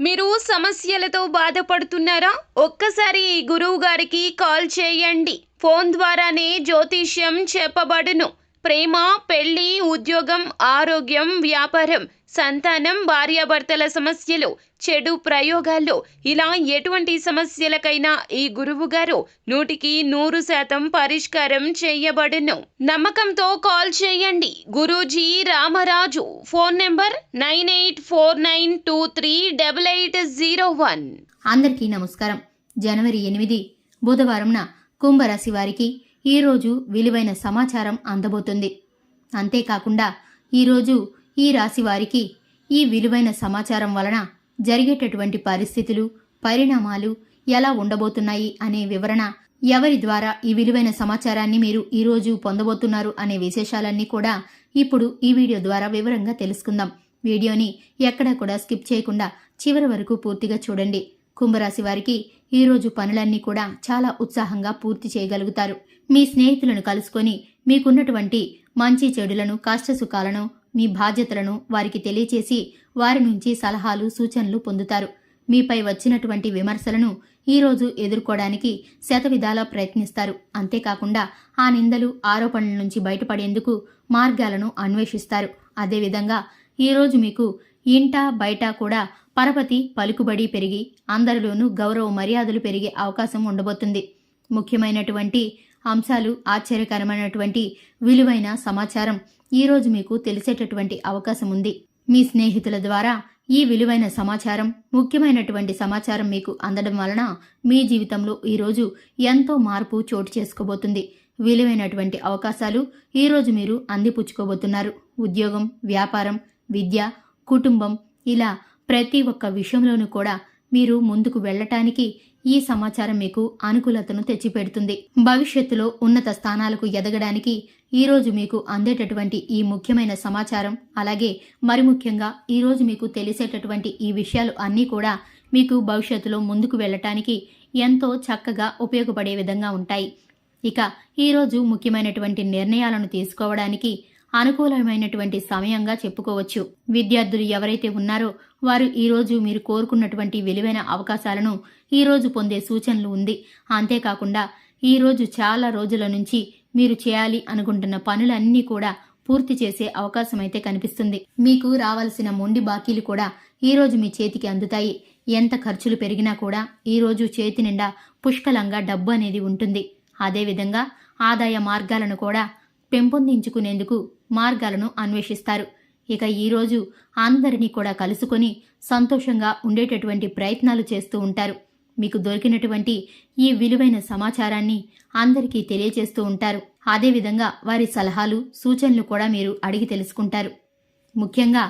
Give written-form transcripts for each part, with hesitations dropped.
మీరు సమస్యలతో బాధపడుతున్నారా? ఒక్కసారి ఈ గురువు గారికి కాల్ చేయండి. ఫోన్ ద్వారానే జ్యోతిష్యం చెప్పబడును. ప్రేమ, పెళ్లి, ఉద్యోగం, ఆరోగ్యం, వ్యాపారం, సంతానం, భార్యాభర్తల సమస్యలు, చెడు ప్రయోగాలు, ఇలా ఎటువంటి సమస్యలకైనా ఈ గురువు గారు 100% పరిష్కారం చేయబడును. నమ్మకంతో కాల్ చేయండి. గురూజీ రామరాజు. Phone number 9849238801. అందరికీ నమస్కారం. జనవరి 8 బుధవారంన కుంభరాశి వారికి ఈరోజు విలువైన సమాచారం అందబోతుంది. అంతేకాకుండా ఈరోజు ఈ రాశి వారికి ఈ విలువైన సమాచారం వలన జరిగేటటువంటి పరిస్థితులు, పరిణామాలు ఎలా ఉండబోతున్నాయి అనే వివరణ, ఎవరి ద్వారా ఈ విలువైన సమాచారాన్ని మీరు ఈరోజు పొందబోతున్నారు అనే విశేషాలన్నీ కూడా ఇప్పుడు ఈ వీడియో ద్వారా వివరంగా తెలుసుకుందాం. వీడియోని ఎక్కడా కూడా స్కిప్ చేయకుండా చివరి వరకు పూర్తిగా చూడండి. కుంభరాశి వారికి ఈరోజు పనులన్నీ కూడా చాలా ఉత్సాహంగా పూర్తి చేయగలుగుతారు. మీ స్నేహితులను కలుసుకొని మీకున్నటువంటి మంచి చెడులను, కష్టసుఖాలను, మీ బాధ్యతలను వారికి తెలియచేసి వారి నుంచి సలహాలు, సూచనలు పొందుతారు. మీపై వచ్చినటువంటి విమర్శలను ఈరోజు ఎదుర్కోవడానికి శతవిధాలా ప్రయత్నిస్తారు. అంతేకాకుండా ఆ నిందలు, ఆరోపణల నుంచి బయటపడేందుకు మార్గాలను అన్వేషిస్తారు. అదేవిధంగా ఈరోజు మీకు ఇంట బయట కూడా పరపతి, పలుకుబడి పెరిగి అందరిలోనూ గౌరవ మర్యాదలు పెరిగే అవకాశం ఉండబోతుంది. ముఖ్యమైనటువంటి అంశాలు, ఆశ్చర్యకరమైనటువంటి విలువైన సమాచారం ఈరోజు మీకు తెలిసేటటువంటి అవకాశం ఉంది. మీ స్నేహితుల ద్వారా ఈ విలువైన సమాచారం, ముఖ్యమైనటువంటి సమాచారం మీకు అందడం వలన మీ జీవితంలో ఈరోజు ఎంతో మార్పు చోటు చేసుకోబోతుంది. విలువైనటువంటి అవకాశాలు ఈరోజు మీరు అందిపుచ్చుకోబోతున్నారు. ఉద్యోగం, వ్యాపారం, విద్య, కుటుంబం, ఇలా ప్రతి ఒక్క విషయంలోనూ కూడా మీరు ముందుకు వెళ్లటానికి ఈ సమాచారం మీకు అనుకూలతను తెచ్చిపెడుతుంది. భవిష్యత్తులో ఉన్నత స్థానాలకు ఎదగడానికి ఈరోజు మీకు అందేటటువంటి ఈ ముఖ్యమైన సమాచారం, అలాగే మరి ముఖ్యంగా ఈరోజు మీకు తెలిసేటటువంటి ఈ విషయాలు అన్నీ కూడా మీకు భవిష్యత్తులో ముందుకు వెళ్లటానికి ఎంతో చక్కగా ఉపయోగపడే విధంగా ఉంటాయి. ఇక ఈరోజు ముఖ్యమైనటువంటి నిర్ణయాలను తీసుకోవడానికి అనుకూలమైనటువంటి సమయంగా చెప్పుకోవచ్చు. విద్యార్థులు ఎవరైతే ఉన్నారో వారు ఈరోజు మీరు కోరుకున్నటువంటి విలువైన అవకాశాలను ఈరోజు పొందే సూచనలు ఉంది. అంతేకాకుండా ఈరోజు చాలా రోజుల నుంచి మీరు చేయాలి అనుకుంటున్న పనులన్నీ కూడా పూర్తి చేసే అవకాశం అయితే కనిపిస్తుంది. మీకు రావాల్సిన మొండి బాకీలు కూడా ఈరోజు మీ చేతికి అందుతాయి. ఎంత ఖర్చులు పెరిగినా కూడా ఈరోజు చేతి నిండా పుష్కలంగా డబ్బు అనేది ఉంటుంది. అదేవిధంగా ఆదాయ మార్గాలను కూడా పెంపొందించుకునేందుకు మార్గాలను అన్వేషిస్తారు. ఇక ఈరోజు అందరినీ కూడా కలుసుకొని సంతోషంగా ఉండేటటువంటి ప్రయత్నాలు చేస్తూ ఉంటారు. మీకు దొరికినటువంటి ఈ విలువైన సమాచారాన్ని అందరికీ తెలియచేస్తూ ఉంటారు. అదేవిధంగా వారి సలహాలు, సూచనలు కూడా మీరు అడిగి తెలుసుకుంటారు. ముఖ్యంగా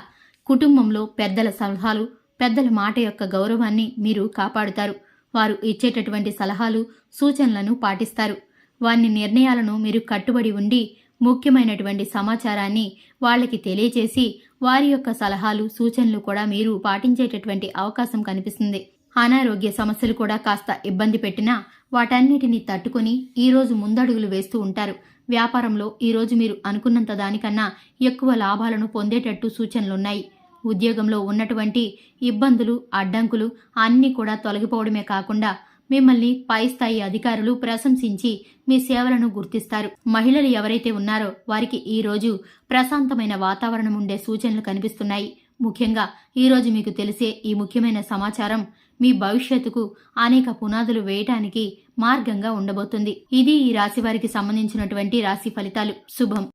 కుటుంబంలో పెద్దల సలహాలు, పెద్దల మాట యొక్క గౌరవాన్ని మీరు కాపాడుతారు. వారు ఇచ్చేటటువంటి సలహాలు, సూచనలను పాటిస్తారు. వారి నిర్ణయాలను మీరు కట్టుబడి ఉండి ముఖ్యమైనటువంటి సమాచారాన్ని వాళ్ళకి తెలియచేసి వారి యొక్క సలహాలు, సూచనలు కూడా మీరు పాటించేటటువంటి అవకాశం కనిపిస్తుంది. అనారోగ్య సమస్యలు కూడా కాస్త ఇబ్బంది పెట్టినా వాటన్నిటినీ తట్టుకుని ఈరోజు ముందడుగులు వేస్తూ ఉంటారు. వ్యాపారంలో ఈరోజు మీరు అనుకున్నంత దానికన్నా ఎక్కువ లాభాలను పొందేటట్టు సూచనలున్నాయి. ఉద్యోగంలో ఉన్నటువంటి ఇబ్బందులు, అడ్డంకులు అన్నీ కూడా తొలగిపోవడమే కాకుండా మిమ్మల్ని పై స్థాయి అధికారులు ప్రశంసించి మీ సేవలను గుర్తిస్తారు. మహిళలు ఎవరైతే ఉన్నారో వారికి ఈరోజు ప్రశాంతమైన వాతావరణం ఉండే సూచనలు కనిపిస్తున్నాయి. ముఖ్యంగా ఈరోజు మీకు తెలిసే ఈ ముఖ్యమైన సమాచారం మీ భవిష్యత్తుకు అనేక పునాదులు వేయటానికి మార్గంగా ఉండబోతుంది. ఇది ఈ రాశి వారికి సంబంధించినటువంటి రాశి ఫలితాలు. శుభం.